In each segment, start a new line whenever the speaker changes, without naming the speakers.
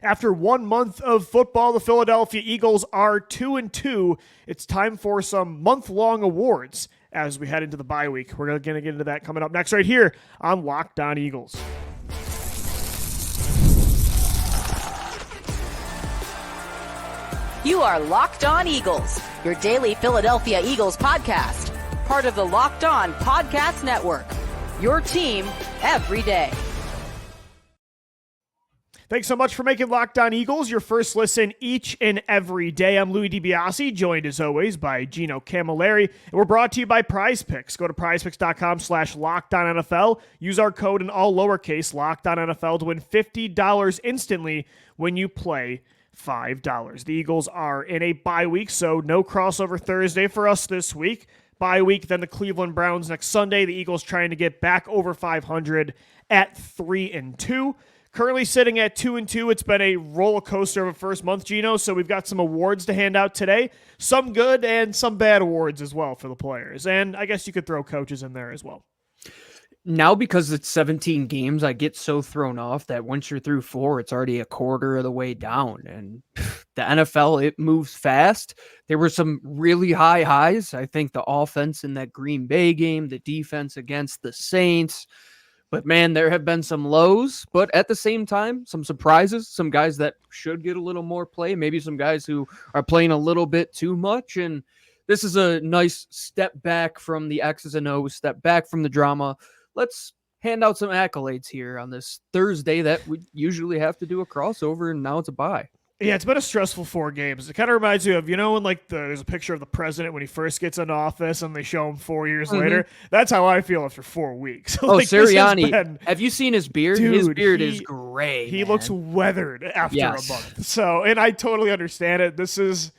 After 1 month of football, the Philadelphia Eagles are 2-2. It's time for some month-long awards as we head into the bye week. We're going to get into that coming up next right here on Locked On Eagles.
You are Locked On Eagles, your daily Philadelphia Eagles podcast. Part of the Locked On Podcast Network, your team every day.
Thanks so much for making Locked On Eagles your first listen each and every day. I'm Louie DiBiase, joined as always by Gino Camilleri, and we're brought to you by Prize Picks. Go to prizepicks.com/LockedOnNFL. Use our code in all lowercase, LockedOnNFL, to win $50 instantly when you play $5. The Eagles are in a bye week, so no crossover Thursday for us this week. Bye week, then the Cleveland Browns next Sunday. The Eagles trying to get back over 500 at 3-2. Currently sitting at 2-2. It's been a roller coaster of a first month, Gino, so we've got some awards to hand out today. Some good and some bad awards as well for the players. And I guess you could throw coaches in there as well.
Now, because it's 17 games, I get so thrown off that once you're through 4, it's already a quarter of the way down. And the NFL, it moves fast. There were some really high highs. I think the offense in that Green Bay game, the defense against the Saints. But man, there have been some lows, but at the same time, some surprises, some guys that should get a little more play, maybe some guys who are playing a little bit too much. And this is a nice step back from the X's and O's, step back from the drama. Let's hand out some accolades here on this Thursday that we usually have to do a crossover, and now it's a bye.
Yeah, it's been a stressful 4 games. It kind of reminds you of, when there's a picture of the president when he first gets into office and they show him 4 years later. That's how I feel after 4 weeks.
Sirianni, have you seen his beard?
Dude,
his beard is gray.
He looks weathered after a month. So, and I totally understand it. This is,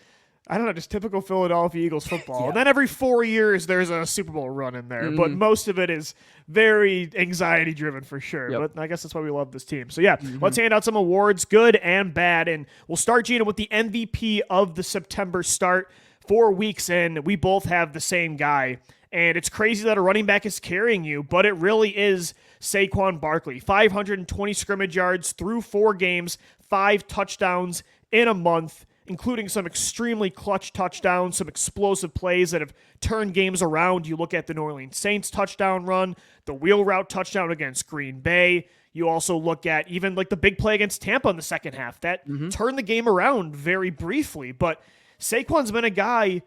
I don't know, just typical Philadelphia Eagles football. And then every 4 years, there's a Super Bowl run in there. But most of it is very anxiety-driven for sure. But I guess that's why we love this team. So, let's hand out some awards, good and bad. And we'll start, Gina, with the MVP of the September start. 4 weeks in, we both have the same guy. And it's crazy that a running back is carrying you, but it really is Saquon Barkley. 520 scrimmage yards through 4 games, 5 touchdowns in a month, including some extremely clutch touchdowns, some explosive plays that have turned games around. You look at the New Orleans Saints touchdown run, the wheel route touchdown against Green Bay. You also look at even like the big play against Tampa in the second half. That turned the game around very briefly. But Saquon's been a guy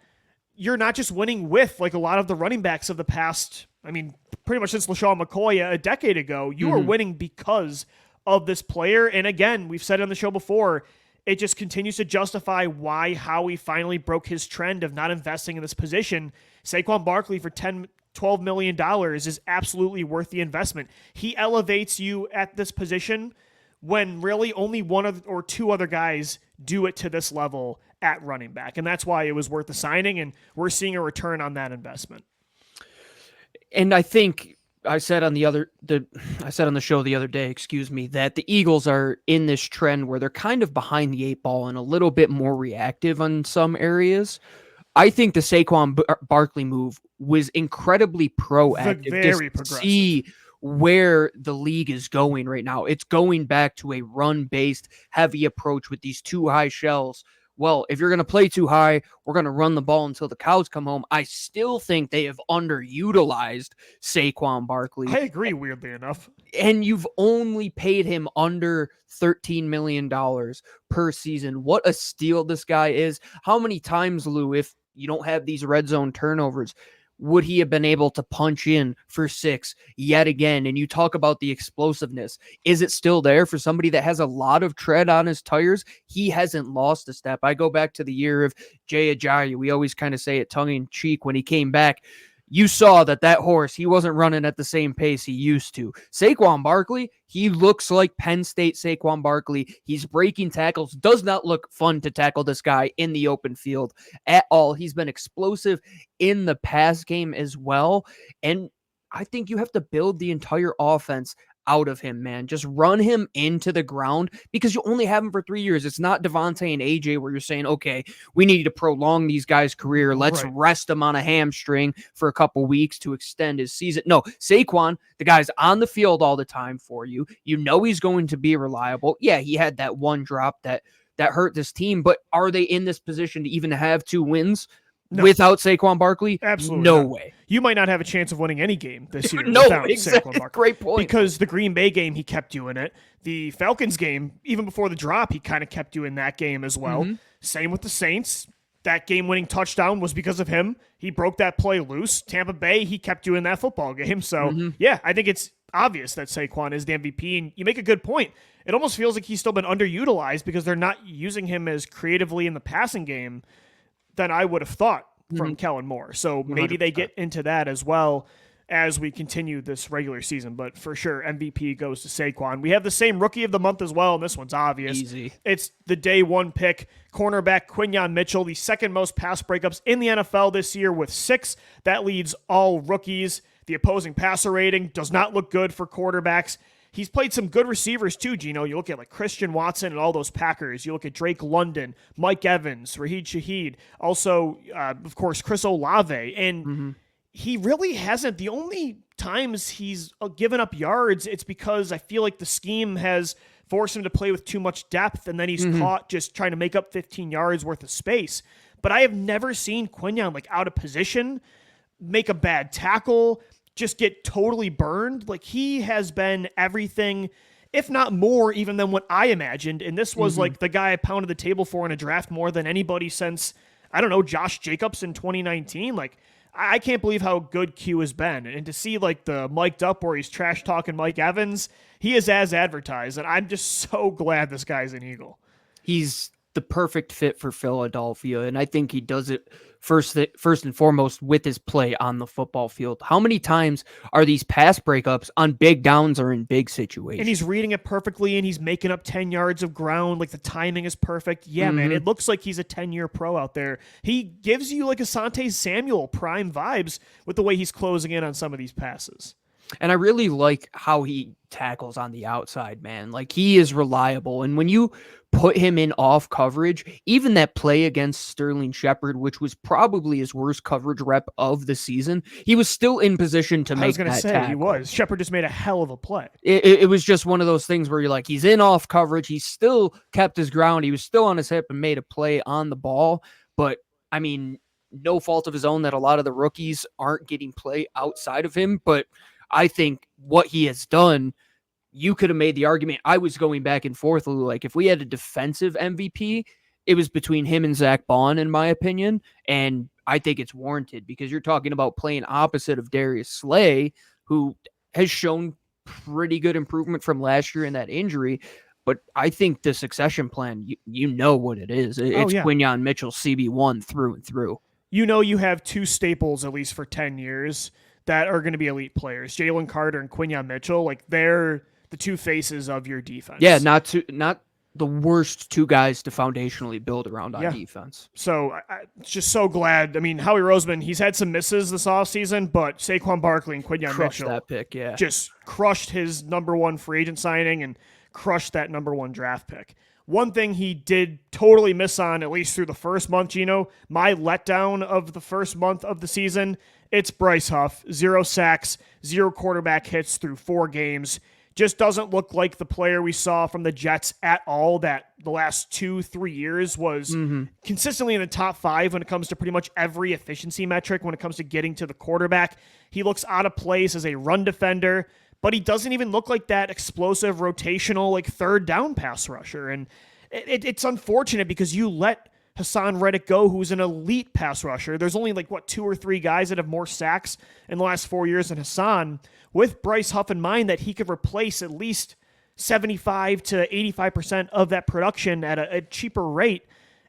you're not just winning with like a lot of the running backs of the past, pretty much since LaShawn McCoy a decade ago. You are winning because of this player. And again, we've said it on the show before, it just continues to justify why Howie finally broke his trend of not investing in this position. Saquon Barkley for $12 million is absolutely worth the investment. He elevates you at this position when really only one or two other guys do it to this level at running back. And that's why it was worth the signing, and we're seeing a return on that investment.
And I think I said on the show the other day, that the Eagles are in this trend where they're kind of behind the 8 ball and a little bit more reactive on some areas. I think the Saquon Barkley move was incredibly proactive.
Very progressive.
See where the league is going right now. It's going back to a run-based heavy approach with these 2 high shells. Well, if you're going to play too high, we're going to run the ball until the cows come home. I still think they have underutilized Saquon Barkley.
I agree, weirdly enough.
And you've only paid him under $13 million per season. What a steal this guy is. How many times, Lou, if you don't have these red zone turnovers, would he have been able to punch in for 6 yet again? And you talk about the explosiveness. Is it still there for somebody that has a lot of tread on his tires? He hasn't lost a step. I go back to the year of Jay Ajayi. We always kind of say it tongue in cheek when he came back. You saw that horse, he wasn't running at the same pace he used to. Saquon Barkley, he looks like Penn State Saquon Barkley. He's breaking tackles. Does not look fun to tackle this guy in the open field at all. He's been explosive in the pass game as well. And I think you have to build the entire offense out of him, man. Just run him into the ground because you only have him for 3 years. It's not DeVonta and AJ where you're saying, okay, we need to prolong these guys' career. Let's rest them on a hamstring for a couple weeks to extend his season. No, Saquon, the guy's on the field all the time for you. You know he's going to be reliable. Yeah, he had that one drop that hurt this team, but are they in this position to even have 2 wins? No. Without Saquon Barkley?
Absolutely
no
not.
way.
You might not have a chance of winning any game this year
no,
without
exactly.
Saquon Barkley.
Great point.
Because the Green Bay game, he kept you in it. The Falcons game, even before the drop, he kind of kept you in that game as well. Mm-hmm. Same with the Saints. That game-winning touchdown was because of him. He broke that play loose. Tampa Bay, he kept you in that football game. So, yeah, I think it's obvious that Saquon is the MVP, and you make a good point. It almost feels like he's still been underutilized because they're not using him as creatively in the passing game than I would have thought from Kellen Moore. So maybe 100%. They get into that as well as we continue this regular season. But for sure, MVP goes to Saquon. We have the same Rookie of the Month as well, and this one's obvious.
Easy.
It's the day 1 pick, cornerback Quinyon Mitchell, the second most pass breakups in the NFL this year with 6. That leads all rookies. The opposing passer rating does not look good for quarterbacks. He's played some good receivers too, Gino. You look at like Christian Watson and all those Packers. You look at Drake London, Mike Evans, Raheed Shaheed, also, of course, Chris Olave. And he really hasn't. The only times he's given up yards, it's because I feel like the scheme has forced him to play with too much depth, and then he's caught just trying to make up 15 yards worth of space. But I have never seen Quinyon like out of position, make a bad tackle, just get totally burned. Like, he has been everything, if not more, even than what I imagined. And this was like the guy I pounded the table for in a draft more than anybody since, I don't know, Josh Jacobs in 2019. Like, I can't believe how good Q has been. And to see like the mic'd up where he's trash talking Mike Evans, he is as advertised. And I'm just so glad this guy's an Eagle.
He's the perfect fit for Philadelphia. And I think he does it first and foremost with his play on the football field. How many times are these pass breakups on big downs or in big situations?
And he's reading it perfectly, and he's making up 10 yards of ground. Like, the timing is perfect. Yeah, man, it looks like he's a 10-year pro out there. He gives you like Asante Samuel prime vibes with the way he's closing in on some of these passes.
And I really like how he tackles on the outside, man. Like, he is reliable. And when you put him in off coverage, even that play against Sterling Shepard, which was probably his worst coverage rep of the season, he was still in position to make that tackle. I was going to say, he was.
Shepard just made a hell of a play.
It was just one of those things where you're like, he's in off coverage. He still kept his ground. He was still on his hip and made a play on the ball. But, I mean, no fault of his own that a lot of the rookies aren't getting play outside of him. But I think what he has done, you could have made the argument. I was going back and forth, like, if we had a defensive MVP, it was between him and Zach Bond, in my opinion. And I think it's warranted because you're talking about playing opposite of Darius Slay, who has shown pretty good improvement from last year in that injury. But I think the succession plan, you know what it is. It's Quinyon Mitchell, CB1 through and through.
You know you have 2 staples, at least for 10 years, that are going to be elite players. Jalen Carter and Quinyon Mitchell, like, they're the 2 faces of your defense.
Yeah, not the worst 2 guys to foundationally build around on defense.
So I'm just so glad. I mean, Howie Roseman, he's had some misses this offseason, but Saquon Barkley and Quinyon Mitchell
that pick,
just crushed his number 1 free agent signing and crushed that number 1 draft pick. One thing he did totally miss on, at least through the first month, Gino, my letdown of the first month of the season, it's Bryce Huff. 0 sacks, 0 quarterback hits through 4 games. Just doesn't look like the player we saw from the Jets at all that the last 2-3 years was consistently in the top 5 when it comes to pretty much every efficiency metric when it comes to getting to the quarterback. He looks out of place as a run defender, but he doesn't even look like that explosive rotational like third down pass rusher. And it's unfortunate because you let Hassan Reddick go, who's an elite pass rusher. There's only 2 or 3 guys that have more sacks in the last 4 years than Hassan, with Bryce Huff in mind that he could replace at least 75 to 85% of that production at a cheaper rate.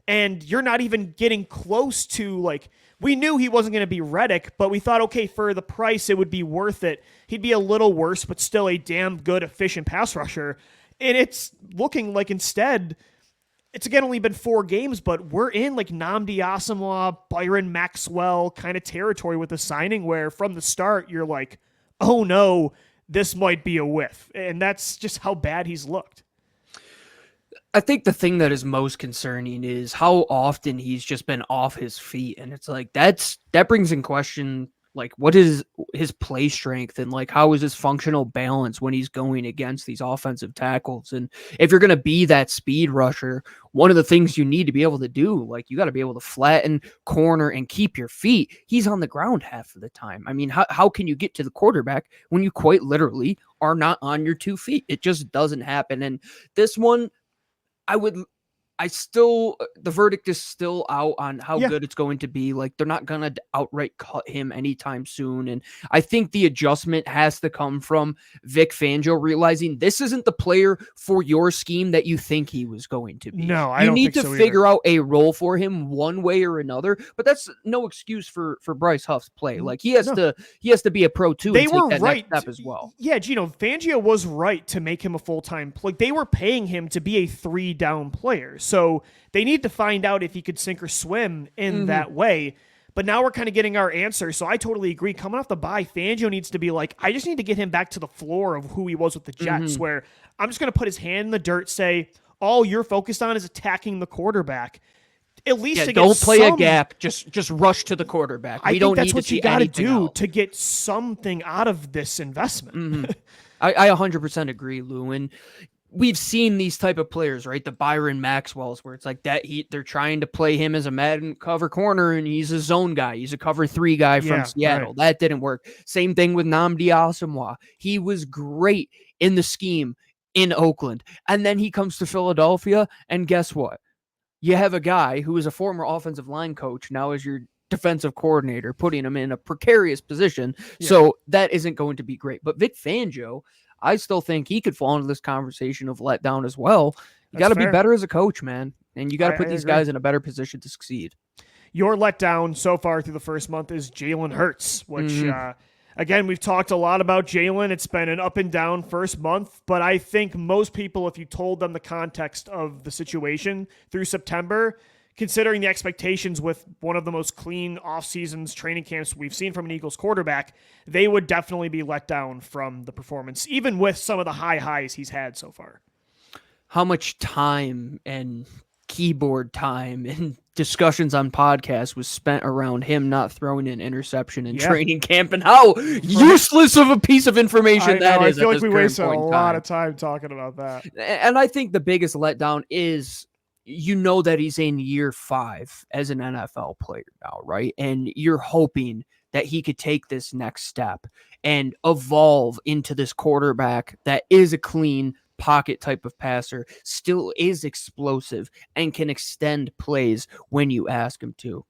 And you're not even getting close to, we knew he wasn't going to be Reddick, but we thought, okay, for the price, it would be worth it. He'd be a little worse, but still a damn good, efficient pass rusher. And it's looking like instead, it's again only been 4 games, but we're in Nnamdi Asomugha, Byron Maxwell kind of territory with the signing where from the start, you're like, oh no, this might be a whiff. And that's just how bad he's looked.
I think the thing that is most concerning is how often he's just been off his feet. And it's like, that brings in question, like, what is his play strength and like, how is his functional balance when he's going against these offensive tackles? And if you're going to be that speed rusher, one of the things you need to be able to do, like, you got to be able to flatten, corner, and keep your feet. He's on the ground half of the time. I mean, how can you get to the quarterback when you quite literally are not on your 2 feet? It just doesn't happen. And this one, the verdict is still out on how good it's going to be. Like, they're not going to outright cut him anytime soon. And I think the adjustment has to come from Vic Fangio realizing this isn't the player for your scheme that you think he was going to be.
No, I don't think so either.
You need to figure out a role for him one way or another, but that's no excuse for Bryce Huff's play. Like, he has to be a pro too.
They
and
were
take that
right
next step as well.
Yeah, Gino, Fangio was right to make him a full-time player. They were paying him to be a 3-down player. So they need to find out if he could sink or swim in that way. But now we're kind of getting our answer. So I totally agree. Coming off the bye, Fangio needs to be like, I just need to get him back to the floor of who he was with the Jets, where I'm just going to put his hand in the dirt, say, all you're focused on is attacking the quarterback. At least to
don't
get
play a gap. Just rush to the quarterback.
I think that's what you got to do to get something out of this investment.
I 100% agree, Lou. And we've seen these type of players, right? The Byron Maxwells, where it's like that they're trying to play him as a Madden cover corner, and he's a zone guy. He's a cover 3 guy from Seattle. Right. That didn't work. Same thing with Nnamdi Asomugha. He was great in the scheme in Oakland. And then he comes to Philadelphia, and guess what? You have a guy who is a former offensive line coach now as your defensive coordinator, putting him in a precarious position. Yeah. So that isn't going to be great. But Vic Fangio, I still think he could fall into this conversation of letdown as well. You got to be better as a coach, man. And you got to put these guys in a better position to succeed.
Your letdown so far through the first month is Jalen Hurts, which, again, we've talked a lot about Jalen. It's been an up and down first month, but I think most people, if you told them the context of the situation through September, considering the expectations with one of the most clean off-seasons training camps we've seen from an Eagles quarterback, they would definitely be let down from the performance, even with some of the high highs he's had so far.
How much time and keyboard time and discussions on podcasts was spent around him not throwing an interception in training camp, and how useless of a piece of information that is.
I feel like we wasted a lot of time talking about that.
And I think the biggest letdown is, you know, that he's in year 5 as an NFL player now, right? And you're hoping that he could take this next step and evolve into this quarterback that is a clean pocket type of passer, still is explosive, and can extend plays when you ask him to.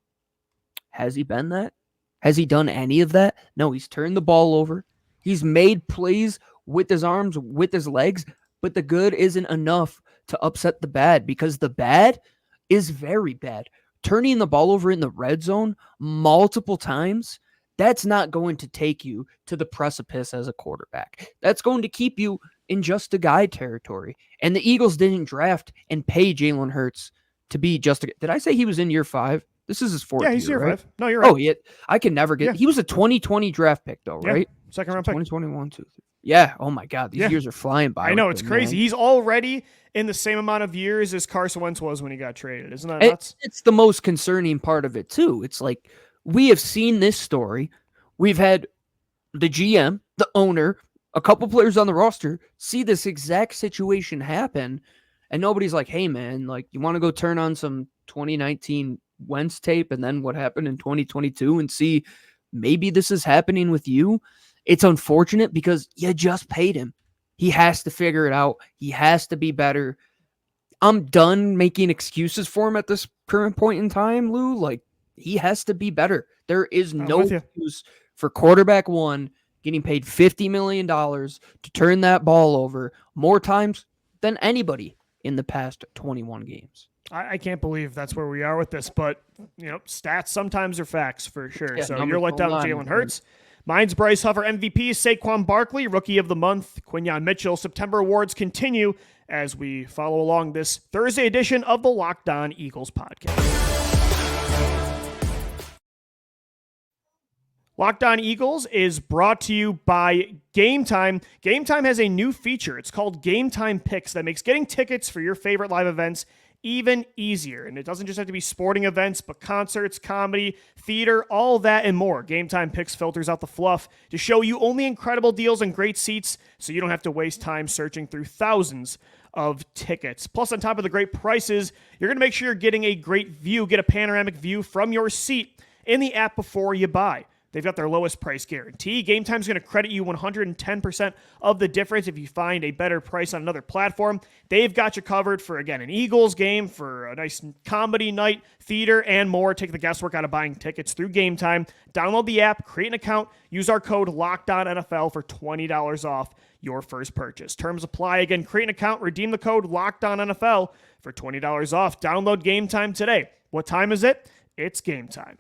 Has he been that? Has he done any of that? No, he's turned the ball over. He's made plays with his arms, with his legs, but the good isn't enough to upset the bad, because the bad is very bad. Turning the ball over in the red zone multiple times, that's not going to take you to the precipice as a quarterback. That's going to keep you in just a guy territory. And the Eagles didn't draft and pay Jalen Hurts to be just a guy. Did I say he was in year 5? This is his 4th year.
Yeah, he's year 5. No, you're right.
Oh, I can never get. He was a 2020 draft pick, though, right?
Second round pick.
2021, 2, 3. Yeah. Oh my God, these years are flying by.
I know, it's crazy. Man. He's already in the same amount of years as Carson Wentz was when he got traded. Isn't that nuts?
It's the most concerning part of it too. It's like, we have seen this story. We've had the GM, the owner, a couple players on the roster see this exact situation happen, and nobody's like, hey man, like, you want to go turn on some 2019 Wentz tape and then what happened in 2022 and see maybe this is happening with you? It's unfortunate because you just paid him. He has to figure it out. He has to be better. I'm done making excuses for him at this current point in time, Lou. Like, he has to be better. There is no excuse for quarterback 1 getting paid $50 million to turn that ball over more times than anybody in the past 21 games.
I can't believe that's where we are with this, but, you know, stats sometimes are facts for sure. Yeah, so you're let down Jalen Hurts. Mine's Bryce Huffer MVP, Saquon Barkley, Rookie of the Month, Quinyon Mitchell. September awards continue as we follow along this Thursday edition of the Locked On Eagles podcast. Locked On Eagles is brought to you by Game Time. Game Time has a new feature. It's called Game Time Picks that makes getting tickets for your favorite live events even easier. And it doesn't just have to be sporting events, but concerts, comedy, theater, all that and more. Game Time Picks filters out the fluff to show you only incredible deals and great seats, so you don't have to waste time searching through thousands of tickets. Plus, on top of the great prices, you're going to make sure you're getting a great view, get a panoramic view from your seat in the app before you buy. They've got their lowest price guarantee. Game Time's going to credit you 110% of the difference if you find a better price on another platform. They've got you covered for, again, an Eagles game, for a nice comedy night, theater, and more. Take the guesswork out of buying tickets through Game Time. Download the app, create an account, use our code LOCKEDONNFL for $20 off your first purchase. Terms apply. Again, create an account, redeem the code LOCKEDONNFL for $20 off. Download Game Time today. What time is it? It's game time.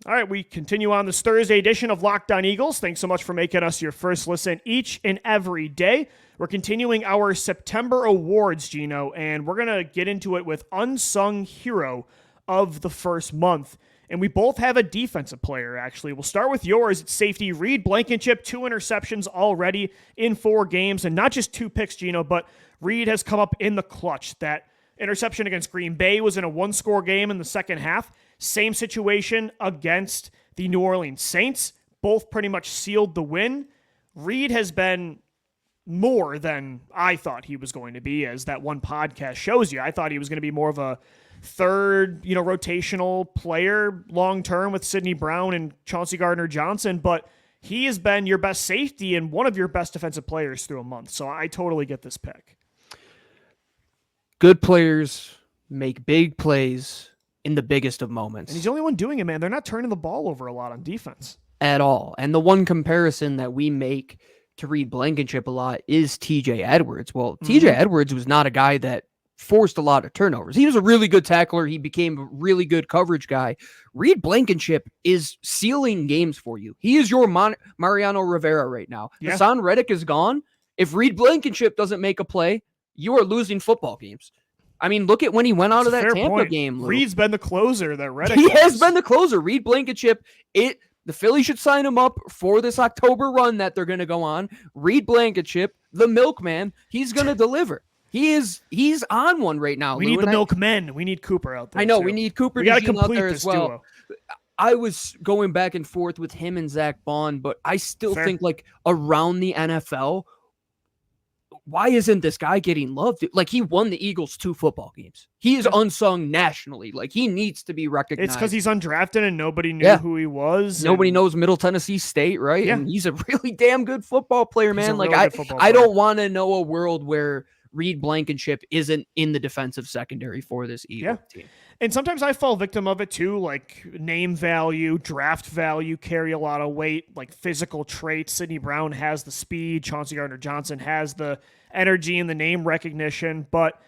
All right, we continue on this Thursday edition of Locked On Eagles. Thanks so much for making us your first listen each and every day. We're continuing our September awards, Gino, and we're going to get into it with Unsung Hero of the first month. And we both have a defensive player, actually. We'll start with yours. It's safety Reed Blankenship, 2 interceptions already in 4 games. And not just 2 picks, Gino, but Reed has come up in the clutch. That interception against Green Bay was in a 1-score game in the second half. Same situation against the New Orleans Saints. Both pretty much sealed the win. Reed has been more than I thought he was going to be, as that one podcast shows you. I thought he was going to be more of a third, rotational player long-term with Sidney Brown and Chauncey Gardner-Johnson, but he has been your best safety and one of your best defensive players through a month. So I totally get this pick.
Good players make big plays in the biggest of moments.
And he's the only one doing it, man. They're not turning the ball over a lot on defense.
At all. And the one comparison that we make to Reed Blankenship a lot is TJ Edwards. Well, TJ Edwards was not a guy that forced a lot of turnovers. He was a really good tackler. He became a really good coverage guy. Reed Blankenship is sealing games for you. He is your Mariano Rivera right now.
Yeah.
Hassan Reddick is gone. If Reed Blankenship doesn't make a play, you are losing football games. I mean, look at when he went out of that Tampa game. Lou.
Reed's been the closer that Reddick
has been the closer. Reed Blankenship, the Phillies should sign him up for this October run that they're going to go on. Reed Blankenship, the milkman, he's going to deliver. He's on one right now.
We need the milkmen. We need Cooper out there.
I know,
too.
We need Cooper
we got to complete
out there
this
as well.
duo.
I was going back and forth with him and Zach Bond, but I still think around the NFL, why isn't this guy getting loved? Like, he won the Eagles 2 football games. He is unsung nationally. Like, he needs to be recognized.
It's because he's undrafted and nobody knew who he was.
Nobody knows Middle Tennessee State, right? Yeah. And he's a really damn good football player, man. Like, I don't want to know a world where Reed Blankenship isn't in the defensive secondary for this Eagles team.
And sometimes I fall victim of it too, like name value, draft value carry a lot of weight, like physical traits. Sidney Brown has the speed. Chauncey Gardner-Johnson has the energy and the name recognition. But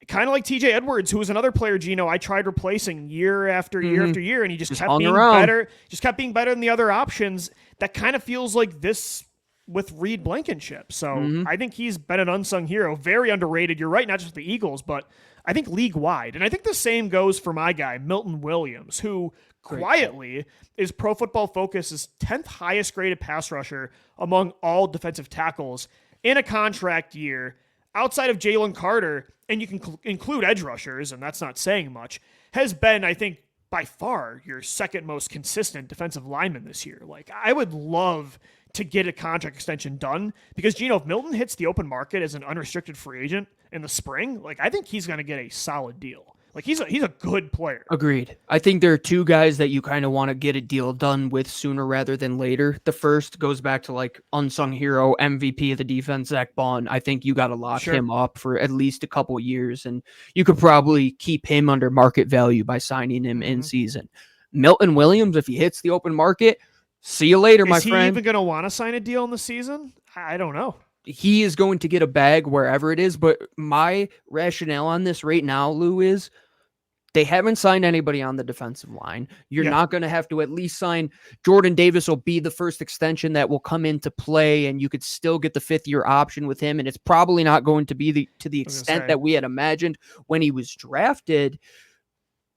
kind of like TJ Edwards, who was another player, Gino, I tried replacing year after year after year, and he just kept being better. Just kept being better than the other options. That kind of feels like this with Reed Blankenship. So I think he's been an unsung hero, very underrated. You're right, not just the Eagles, but I think league-wide. And I think the same goes for my guy, Milton Williams, who quietly is Pro Football Focus's 10th highest graded pass rusher among all defensive tackles in a contract year, outside of Jalen Carter, and you can include edge rushers, and that's not saying much, has been, I think, by far your second most consistent defensive lineman this year. Like, I would love to get a contract extension done because, Gino, if Milton hits the open market as an unrestricted free agent in the spring, like, I think he's going to get a solid deal. Like, he's a good player.
Agreed. I think there are 2 guys that you kind of want to get a deal done with sooner rather than later. The first goes back to, like, unsung hero, MVP of the defense, Zach Bond. I think you got to lock him up for at least a couple years, and you could probably keep him under market value by signing him in season. Milton Williams, if he hits the open market, see you later, my friend.
Is he even going to want to sign a deal in the season? I don't know.
He is going to get a bag wherever it is, but my rationale on this right now, Lou, is they haven't signed anybody on the defensive line. You're not going to have to at least sign Jordan Davis will be the first extension that will come into play, and you could still get the 5th-year option with him, and it's probably not going to be to the extent that we had imagined when he was drafted.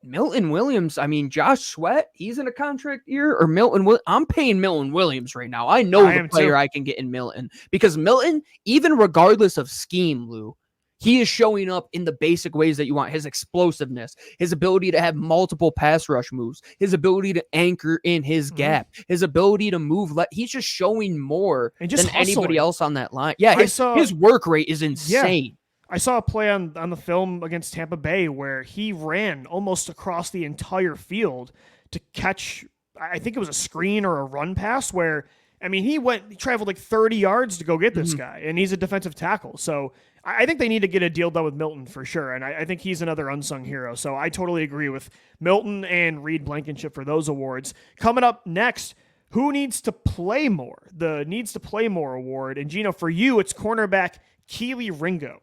Milton Williams, I mean, Josh Sweat, he's in a contract year, or I'm paying Milton Williams right now. I know the player I can get in Milton, because Milton, even regardless of scheme, Lou, he is showing up in the basic ways that you want. His explosiveness, his ability to have multiple pass rush moves, his ability to anchor in his gap, his ability to move. He's just showing more than anybody else on that line. Yeah, his work rate is insane.
Yeah. I saw a play on the film against Tampa Bay where he ran almost across the entire field to catch, I think it was a screen or a run pass where, I mean, he traveled like 30 yards to go get this guy, and he's a defensive tackle. So I think they need to get a deal done with Milton for sure, and I think he's another unsung hero. So I totally agree with Milton and Reed Blankenship for those awards. Coming up next, who needs to play more? The Needs to Play More award. And Gino, for you, it's cornerback Kelee Ringo.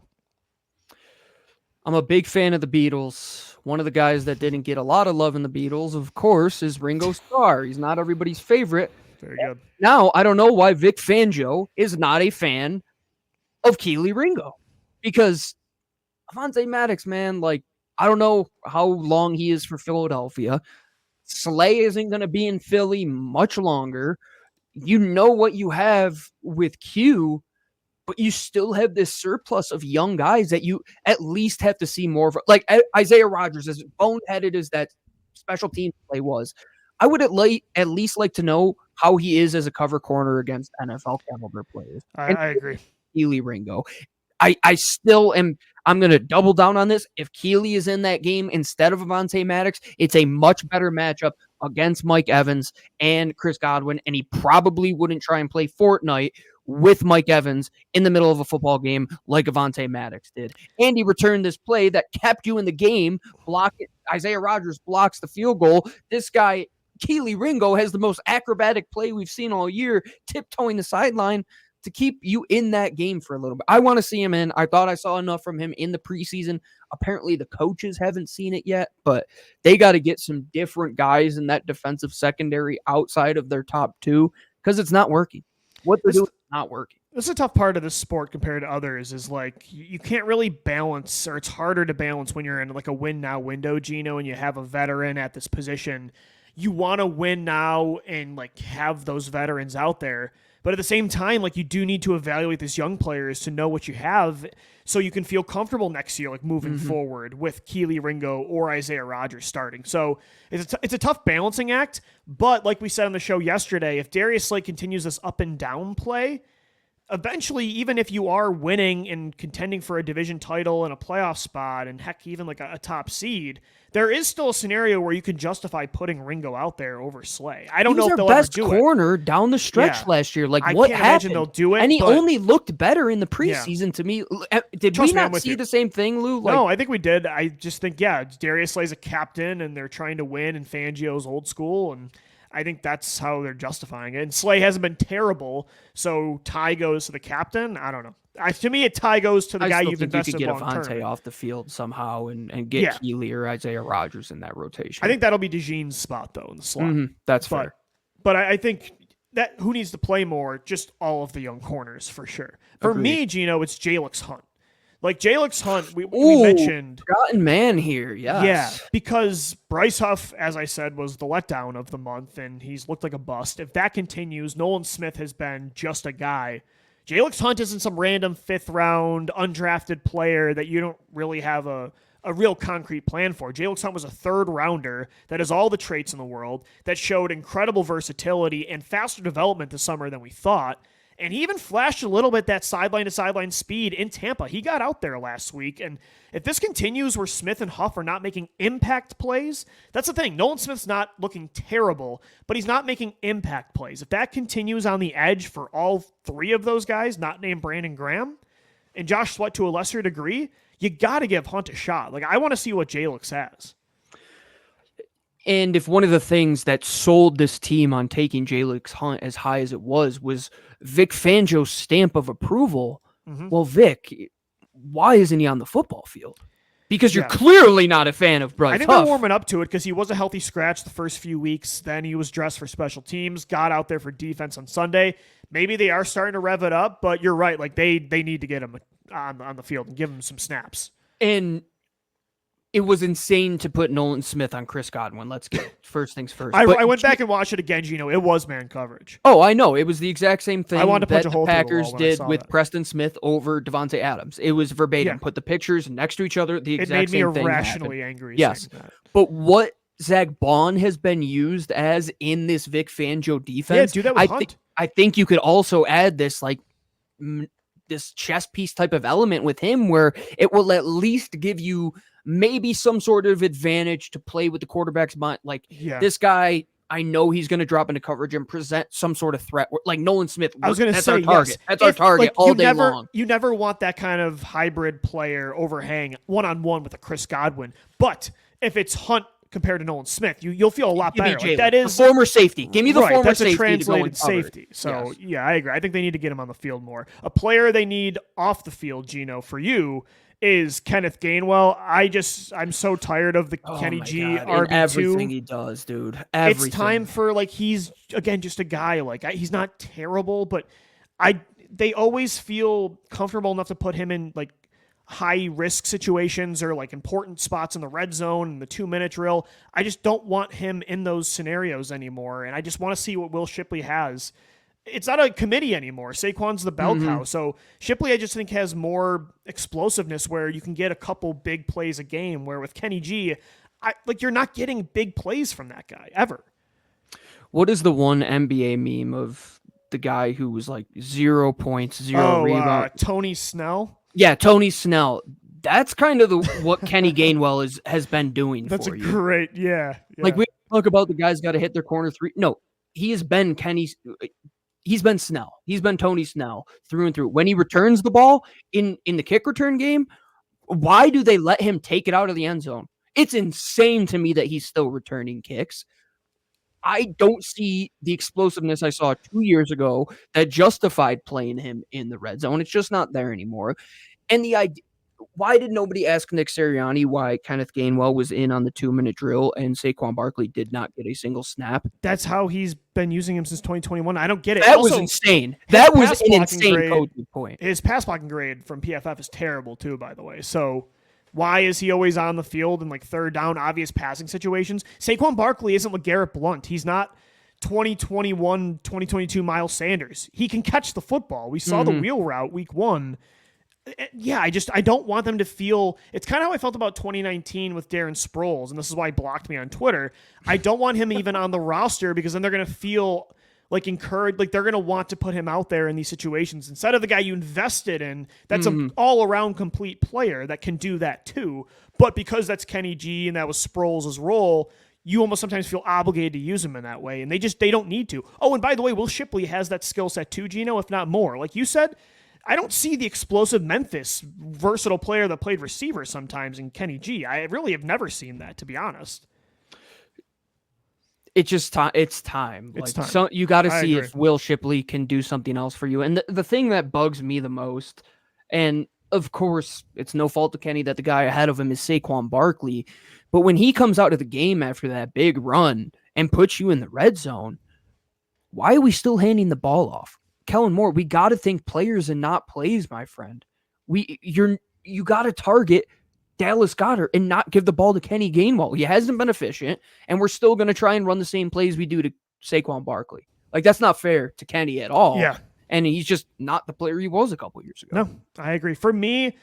I'm a big fan of the Beatles. One of the guys that didn't get a lot of love in the Beatles, of course, is Ringo Starr. He's not everybody's favorite.
Very good.
Now, I don't know why Vic Fangio is not a fan of Kelee Ringo, because Avonte Maddox, man, like, I don't know how long he is for Philadelphia. Slay isn't going to be in Philly much longer. You know what you have with Q, but you still have this surplus of young guys that you at least have to see more of. Like Isaiah Rodgers, as boneheaded as that special team play was, I would at least like to know how he is as a cover corner against NFL caliber players.
I agree.
Kelee Ringo. I still am. I'm going to double down on this. If Kelee is in that game instead of Avonte Maddox, it's a much better matchup against Mike Evans and Chris Godwin, and he probably wouldn't try and play Fortnite with Mike Evans in the middle of a football game like Avonte Maddox did. And he returned this play that kept you in the game. Isaiah Rodgers blocks the field goal. This guy, Kelee Ringo, has the most acrobatic play we've seen all year, tiptoeing the sideline to keep you in that game for a little bit. I want to see him in. I thought I saw enough from him in the preseason. Apparently the coaches haven't seen it yet, but they got to get some different guys in that defensive secondary outside of their top two, because it's not working. What they're doing is not working.
This is a tough part of this sport compared to others, is like you can't really balance, or it's harder to balance when you're in like a win now window, Gino, and you have a veteran at this position. You want to win now and like have those veterans out there. But at the same time, like, you do need to evaluate these young players to know what you have so you can feel comfortable next year, like moving forward with Kelee Ringo or Isaiah Rodgers starting. So it's a tough balancing act. But like we said on the show yesterday, if Darius Slay continues this up and down play, eventually, even if you are winning and contending for a division title and a playoff spot, and heck, even like a top seed, there is still a scenario where you can justify putting Ringo out there over Slay. I don't know if they'll ever do it.
Best corner down the stretch last year. Like, what happened? I can't imagine
they'll do it.
And he only looked better in the preseason to me. Did we not see the same thing, Lou?
No, I think we did. I just think, Darius Slay's a captain, and they're trying to win, and Fangio's old school, and I think that's how they're justifying it. And Slay hasn't been terrible, so tie goes to the captain. I don't know. To me, a tie goes to the guy you've invested long term.
You could get Avonte off the field somehow and get Kelee or Isaiah Rodgers in that rotation.
I think that'll be DeJean's spot, though, in the slot.
That's fair.
But I think that who needs to play more? Just all of the young corners, for sure. For me, Gino, it's Jalix Hunt. Like, Jalix Hunt, we mentioned.
Forgotten man here, yes.
Yeah, because Bryce Huff, as I said, was the letdown of the month, and he's looked like a bust. If that continues, Nolan Smith has been just a guy. Jalix Hunt isn't some random fifth-round, undrafted player that you don't really have a real concrete plan for. Jalix Hunt was a third-rounder that has all the traits in the world, that showed incredible versatility and faster development this summer than we thought. And he even flashed a little bit that sideline-to-sideline speed in Tampa. He got out there last week. And if this continues where Smith and Huff are not making impact plays, that's the thing. Nolan Smith's not looking terrible, but he's not making impact plays. If that continues on the edge for all three of those guys, not named Brandon Graham, and Josh Sweat to a lesser degree, you got to give Hunt a shot. Like, I want to see what Jalix has.
And if one of the things that sold this team on taking Jalix Hunt as high as it was Vic Fangio's stamp of approval, well, Vic, why isn't he on the football field? Because you're clearly not a fan of Bryce Huff.
I think they're warming up to it because he was a healthy scratch the first few weeks. Then he was dressed for special teams, got out there for defense on Sunday. Maybe they are starting to rev it up, but you're right. Like, they need to get him on the field and give him some snaps.
And it was insane to put Nolan Smith on Chris Godwin. Let's get first things first.
I went back and watched it again, Gino. It was man coverage.
Oh, I know. It was the exact same thing
I wanted to punch
that
a hole
the
through the
Packers
wall when I
did
saw
with
that.
Preston Smith over Devontae Adams. It was verbatim.
Yeah.
Put the pictures next to each other. The
It
exact
made me
same thing
irrationally
happened.
angry.
Yes.
saying that.
But what Zach Bond has been used as in this Vic Fangio defense,
do that with Hunt.
I think you could also add this this chess piece type of element with him where it will at least give you maybe some sort of advantage to play with the quarterback's mind. Like this guy, I know he's going to drop into coverage and present some sort of threat. Like Nolan Smith,
I was going to say,
our target.
Yes.
That's our target all day long.
You never want that kind of hybrid player overhang one-on-one with a Chris Godwin. But if it's Hunt compared to Nolan Smith, you'll feel a lot
Give me
better. Like,
Jalen,
that is
the former safety. Give me the former
that's
safety.
a translated
to go and
safety. So yeah, I agree. I think they need to get him on the field more. A player they need off the field, Gino, for you is Kenneth Gainwell. I'm so tired of the Kenny G RB2.
Everything he does, dude. Everything.
It's time for he's again just a guy. He's not terrible, but they always feel comfortable enough to put him in high risk situations or important spots in the red zone and the 2-minute drill. I just don't want him in those scenarios anymore. And I just want to see what Will Shipley has. It's not a committee anymore. Saquon's the bell cow. So Shipley, I just think, has more explosiveness where you can get a couple big plays a game, where with Kenny G, you're not getting big plays from that guy ever.
What is the one NBA meme of the guy who was 0 points, 0 rebounds?
Tony Snell.
Yeah, Tony Snell. That's kind of what Kenny Gainwell has been doing.
That's
for
a
you.
great, yeah.
We talk about the guys got to hit their corner three. No, he has been He's been Snell. He's been Tony Snell through and through. When he returns the ball in the kick return game, why do they let him take it out of the end zone? It's insane to me that he's still returning kicks. I don't see the explosiveness I saw 2 years ago that justified playing him in the red zone. It's just not there anymore. And the idea, why did nobody ask Nick Sirianni why Kenneth Gainwell was in on the 2-minute drill and Saquon Barkley did not get a single snap?
That's how he's been using him since 2021. I don't get it.
That was insane. That was an insane coaching point.
His pass blocking grade from PFF is terrible too, by the way. So why is he always on the field in third down, obvious passing situations? Saquon Barkley isn't LeGarrette Blount. He's not 2021, 2022 Miles Sanders. He can catch the football. We saw the wheel route week 1. Yeah, I don't want them to feel. It's kind of how I felt about 2019 with Darren Sproles, and this is why he blocked me on Twitter. I don't want him even on the roster because then they're going to feel encouraged, they're going to want to put him out there in these situations instead of the guy you invested in. That's an all-around complete player that can do that too. But because that's Kenny G and that was Sproles' role, you almost sometimes feel obligated to use him in that way, and they don't need to. Oh, and by the way, Will Shipley has that skill set too, Gino, if not more. Like you said, I don't see the explosive Memphis versatile player that played receiver sometimes in Kenny G. I really have never seen that, to be honest.
It's just time. It's time. So you got to see if Will Shipley can do something else for you. And the thing that bugs me the most, and of course, it's no fault of Kenny that the guy ahead of him is Saquon Barkley, but when he comes out of the game after that big run and puts you in the red zone, why are we still handing the ball off? Kellen Moore, we got to think players and not plays, my friend. You got to target Dallas Goedert and not give the ball to Kenny Gainwell. He hasn't been efficient, and we're still going to try and run the same plays we do to Saquon Barkley. That's not fair to Kenny at all.
Yeah.
And he's just not the player he was a couple years ago.
No, I agree. For me,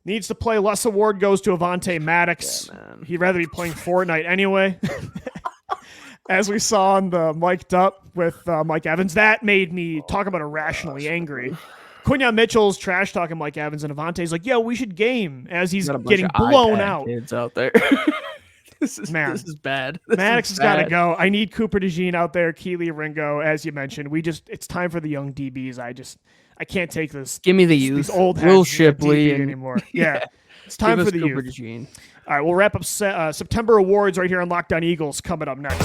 needs to play less. Award goes to Avonte Maddox. Yeah, he'd rather be playing Fortnite anyway. As we saw on the Mic'd Up with Mike Evans, that made me talk about irrationally angry. Quinyon Mitchell's trash talking Mike Evans, and Avonte's like, "Yo, we should game," as he's getting blown out.
Kids out there. This is bad.
Maddox has got to go. I need Cooper DeJean out there, Keely Ringo, as you mentioned. It's time for the young DBs. I can't take this.
Give me the youth.
These old
Will Shipley
anymore. Yeah. It's time for the
Cooper
youth.
DeJean.
All right, we'll wrap up September awards right here on Locked On Eagles coming up next.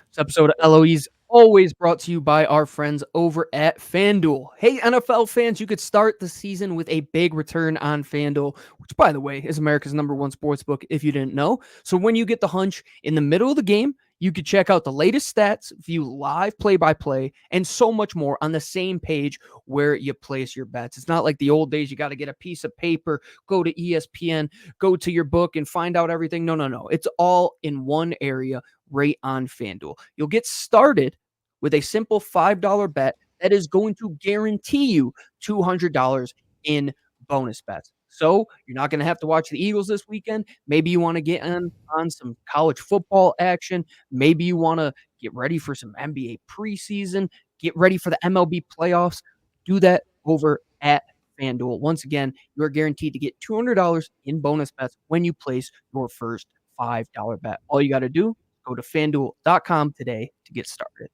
This episode of LOE's always brought to you by our friends over at FanDuel. Hey, NFL fans, you could start the season with a big return on FanDuel, which, by the way, is America's #1 sportsbook if you didn't know. So when you get the hunch in the middle of the game, You could check out the latest stats, view live play-by-play, and so much more on the same page where you place your bets. It's not like the old days. You got to get a piece of paper, go to ESPN, go to your book and find out everything. No. It's all in one area right on FanDuel. You'll get started with a simple $5 bet that is going to guarantee you $200 in bonus bets. So you're not going to have to watch the Eagles this weekend. Maybe you want to get on some college football action. Maybe you want to get ready for some NBA preseason, get ready for the MLB playoffs. Do that over at FanDuel. Once again, you are guaranteed to get $200 in bonus bets when you place your first $5 bet. All you got to do, go to FanDuel.com today to get started.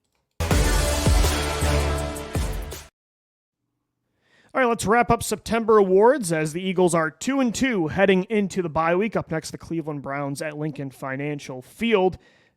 All right, let's wrap up September awards as the Eagles are 2-2 heading into the bye week. Up next, the Cleveland Browns at Lincoln Financial Field.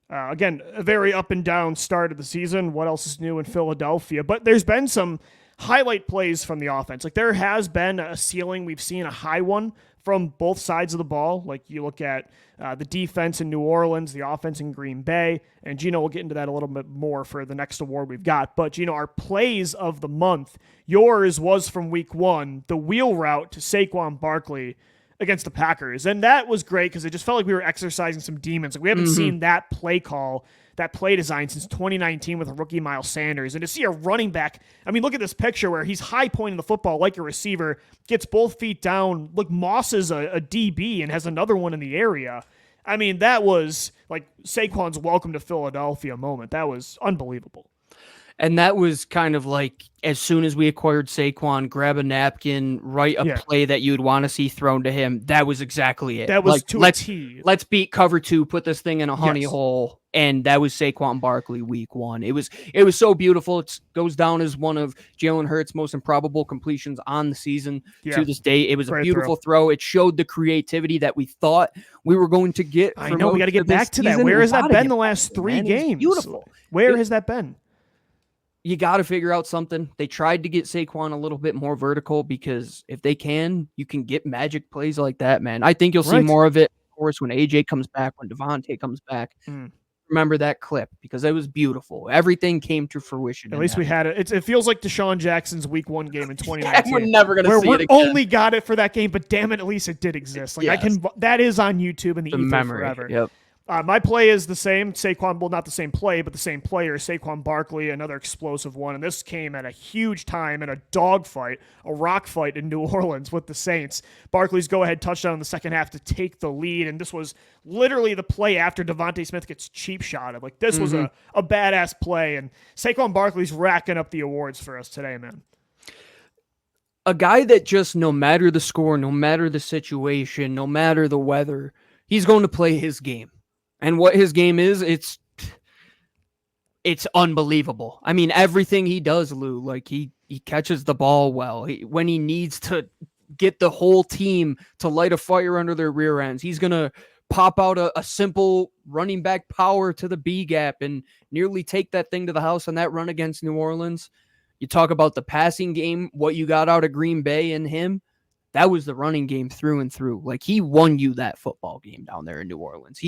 Again, a very up and down start of the season. What else is new in Philadelphia? But there's been some highlight plays from the offense. Like, there has been a ceiling. We've seen a high one from both sides of the ball. Like, you look at the defense in New Orleans, the offense in Green Bay, and Gino will get into that a little bit more for the next award we've got. But, Gino, our plays of the month, yours was from week 1, the wheel route to Saquon Barkley against the Packers. And that was great because it just felt like we were exercising some demons. Like, we haven't seen that play call, that play design since 2019 with a rookie Miles Sanders. And to see a running back, I mean, look at this picture where he's high pointing the football like a receiver, gets both feet down, look, mosses a DB and has another one in the area. I mean, that was like Saquon's welcome to Philadelphia moment. That was unbelievable.
And that was kind of like, as soon as we acquired Saquon, grab a napkin, write a play that you'd want to see thrown to him. That was exactly it.
That was like, a T.
Let's beat cover 2, put this thing in a honey hole. And that was Saquon Barkley week 1. It was so beautiful. It goes down as one of Jalen Hurts' most improbable completions on the season to this day. It was a beautiful throw. It showed the creativity that we thought we were going to get.
I know, we got to get back to that. Where has that been the last 3 games?
Beautiful.
Where has that been?
You got to figure out something. They tried to get Saquon a little bit more vertical because if they can, you can get magic plays like that, man. I think you'll see more of it, of course, when AJ comes back, when DeVonta comes back. Remember that clip because it was beautiful. Everything came to fruition.
At least we had it. It feels like Deshaun Jackson's week 1 game in 2019.
We're never going to see it again.
Only got it for that game, but damn it, at least it did exist. Like that is on YouTube and the ether
memory
forever.
Yep.
My play is the same. Saquon, well, not the same play, but the same player. Saquon Barkley, another explosive one. And this came at a huge time in a dogfight, a rock fight in New Orleans with the Saints. Barkley's go-ahead touchdown in the second half to take the lead. And this was literally the play after DeVonta Smith gets cheap shotted. Like, this was a badass play. And Saquon Barkley's racking up the awards for us today, man.
A guy that just, no matter the score, no matter the situation, no matter the weather, he's going to play his game. And what his game is, it's unbelievable. I mean, everything he does, Lou, like he catches the ball well. When he needs to get the whole team to light a fire under their rear ends, he's going to pop out a simple running back power to the B gap and nearly take that thing to the house on that run against New Orleans. You talk about the passing game, what you got out of Green Bay and him. That was the running game through and through. Like, he won you that football game down there in New Orleans.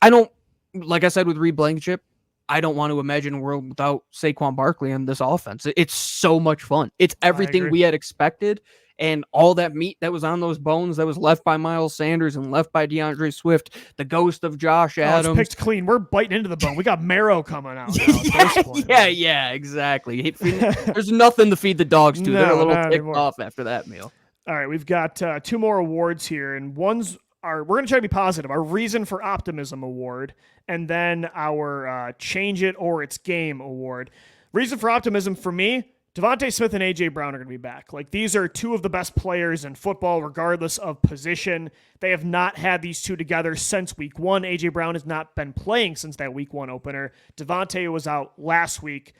I don't, like I said with Reed Blankenship, I don't want to imagine a world without Saquon Barkley in this offense. It's so much fun. It's everything we had expected, and all that meat that was on those bones that was left by Miles Sanders and left by DeAndre Swift, the ghost of Josh Adams.
It's picked clean. We're biting into the bone. We got marrow coming out now.
Yeah, exactly. There's nothing to feed the dogs to. They're a little ticked off after that meal.
All right, we've got 2 more awards here, and one's we're going to try to be positive. Our Reason for Optimism award, and then our Change It or It's Game award. Reason for Optimism for me, DeVonta Smith and A.J. Brown are going to be back. Like, these are 2 of the best players in football, regardless of position. They have not had these 2 together since week 1. A.J. Brown has not been playing since that week 1 opener. DeVonta was out last week.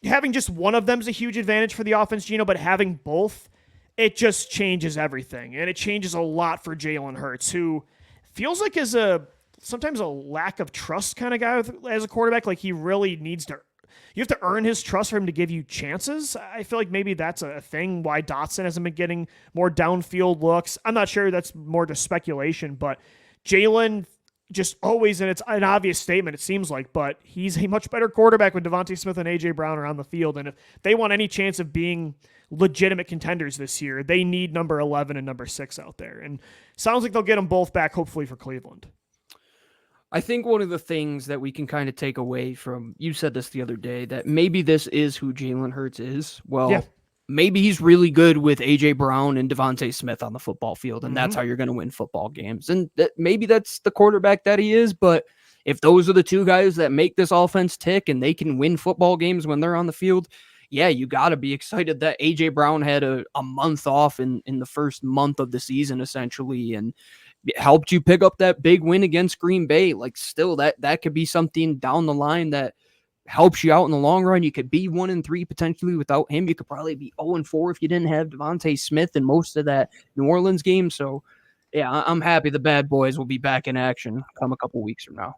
Having just one of them is a huge advantage for the offense, Gino, but having both, it just changes everything. And it changes a lot for Jalen Hurts, who feels like is sometimes a lack of trust kind of guy as a quarterback. Like, he really needs to, you have to earn his trust for him to give you chances. I feel like maybe that's a thing why Dotson hasn't been getting more downfield looks. I'm not sure, that's more just speculation, but Jalen just always, and it's an obvious statement, it seems like, but he's a much better quarterback when DeVonta Smith and A.J. Brown are on the field. And if they want any chance of being legitimate contenders this year, they need number 11 and number 6 out there. And sounds like they'll get them both back, hopefully, for Cleveland.
I think one of the things that we can kind of take away from, you said this the other day, that maybe this is who Jalen Hurts is. Well, yeah. Maybe he's really good with A.J. Brown and DeVonta Smith on the football field, and that's how you're going to win football games. And maybe that's the quarterback that he is, but if those are the two guys that make this offense tick and they can win football games when they're on the field, yeah, you got to be excited that A.J. Brown had a month off in the first month of the season, essentially, and it helped you pick up that big win against Green Bay. Like, still, that could be something down the line that helps you out in the long run. You could be 1-3 potentially without him. You could probably be 0-4 if you didn't have DeVonta Smith in most of that New Orleans game. So, yeah, I'm happy the bad boys will be back in action come a couple weeks from now.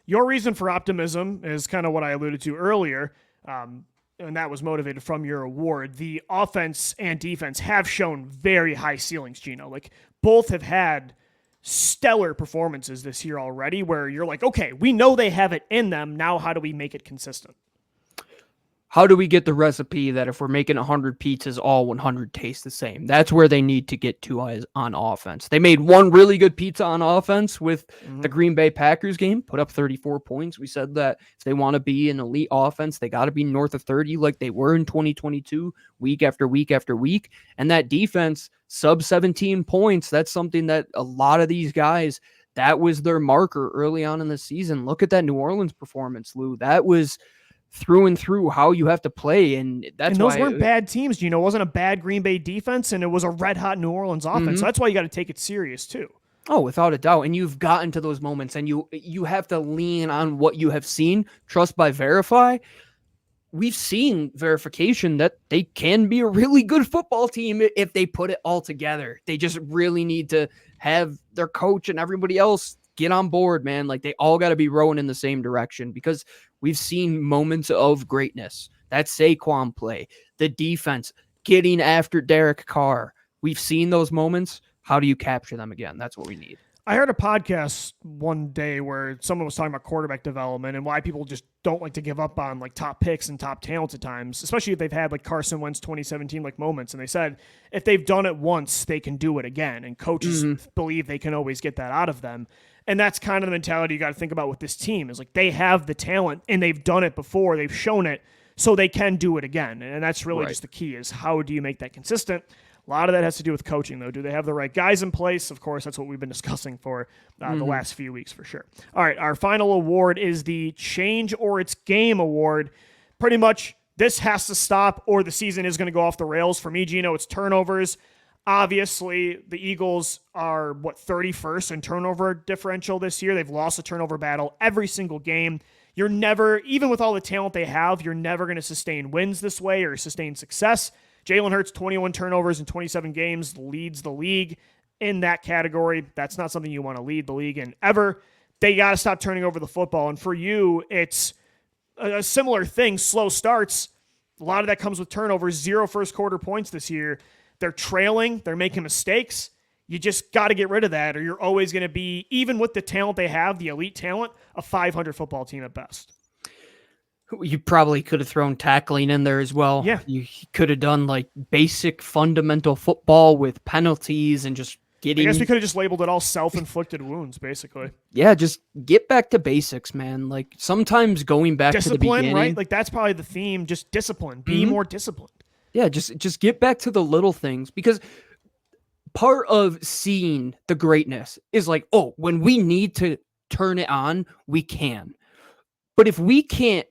Your reason for optimism is kind of what I alluded to earlier, and that was motivated from your award. The offense and defense have shown very high ceilings, Gino. Like, both have had stellar performances this year already where you're like, okay, we know they have it in them. Now, how do we make it consistent?
How do we get the recipe that if we're making 100 pizzas, all 100 taste the same? That's where they need to get to on offense. They made one really good pizza on offense with the Green Bay Packers game, put up 34 points. We said that if they want to be an elite offense, they got to be north of 30 like they were in 2022, week after week after week. And that defense, sub 17 points, that's something that a lot of these guys, that was their marker early on in the season. Look at that New Orleans performance, Lou. That was through and through how you have to play, and
those weren't bad teams. It wasn't a bad Green Bay defense, and it was a red-hot New Orleans offense. So that's why you got to take it serious too.
Oh, without a doubt. And you've gotten to those moments, and you have to lean on what you have seen. Trust by verify. We've seen verification that they can be a really good football team if they put it all together. They just really need to have their coach and everybody else get on board, man. Like, they all got to be rowing in the same direction, because we've seen moments of greatness. That Saquon play, the defense getting after Derek Carr. We've seen those moments. How do you capture them again? That's what we need.
I heard a podcast one day where someone was talking about quarterback development and why people just don't like to give up on like top picks and top talents at times, especially if they've had like Carson Wentz 2017 like moments. And they said if they've done it once, they can do it again. And coaches believe they can always get that out of them. And that's kind of the mentality you got to think about with this team, is like they have the talent and they've done it before. They've shown it, so they can do it again. And that's really just the key, is how do you make that consistent? A lot of that has to do with coaching, though. Do they have the right guys in place? Of course, that's what we've been discussing for the last few weeks for sure. All right, our final award is the Change or It's Game Award. Pretty much this has to stop or the season is going to go off the rails. For me, Gino, it's turnovers. Obviously, the Eagles are, 31st in turnover differential this year. They've lost a turnover battle every single game. You're never, even with all the talent they have, you're never going to sustain wins this way or sustain success. Jalen Hurts, 21 turnovers in 27 games, leads the league in that category. That's not something you want to lead the league in ever. They got to stop turning over the football. And for you, it's a similar thing. Slow starts. A lot of that comes with turnovers. 0 first quarter points this year. They're trailing. They're making mistakes. You just got to get rid of that, or you're always going to be, even with the talent they have, the elite talent, a 500 football team at best.
You probably could have thrown tackling in there as well.
Yeah.
You could have done like basic fundamental football with penalties and just getting...
I guess we could have just labeled it all self-inflicted wounds, basically.
Yeah, just get back to basics, man. Like, sometimes going back to the beginning...
right? Like, that's probably the theme, just discipline. Be more disciplined.
Yeah, just get back to the little things, because part of seeing the greatness is like, oh, when we need to turn it on, we can. But if we can't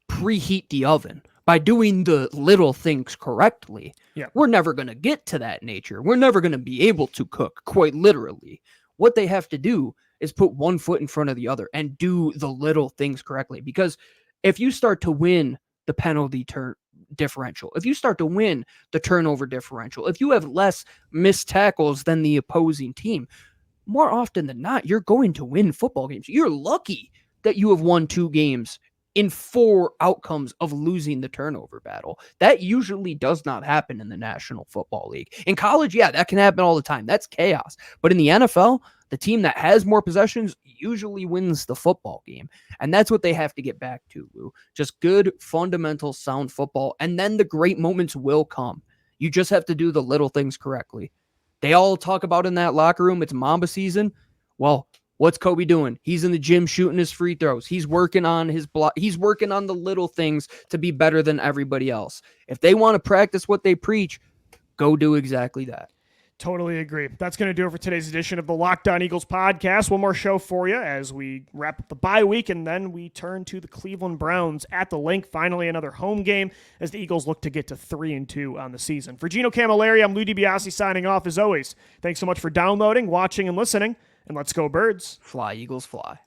preheat the oven by doing the little things correctly, we're never going to get to that nature. We're never going to be able to cook, quite literally. What they have to do is put one foot in front of the other and do the little things correctly. Because if you start to win the penalty differential, if you start to win the turnover differential, if you have less missed tackles than the opposing team, more often than not, you're going to win football games. You're lucky that you have won 2 games in 4 outcomes of losing the turnover battle. That usually does not happen in the National Football League. In college, that can happen all the time. That's chaos. But in the NFL, The team that has more possessions usually wins the football game. And that's what they have to get back to, Lou. Just good, fundamental, sound football. And then the great moments will come. You just have to do the little things correctly. They all talk about in that locker room, it's Mamba season. Well, what's Kobe doing? He's in the gym shooting his free throws. He's working on his block. He's working on the little things to be better than everybody else. If they want to practice what they preach, go do exactly that.
Totally agree. That's going to do it for today's edition of the Locked On Eagles podcast. One more show for you as we wrap up the bye week, and then we turn to the Cleveland Browns at the Link. Finally, another home game as the Eagles look to get to 3-2 on the season. For Gino Camilleri, I'm Lou DiBiase signing off as always. Thanks so much for downloading, watching, and listening, and let's go Birds.
Fly, Eagles, fly.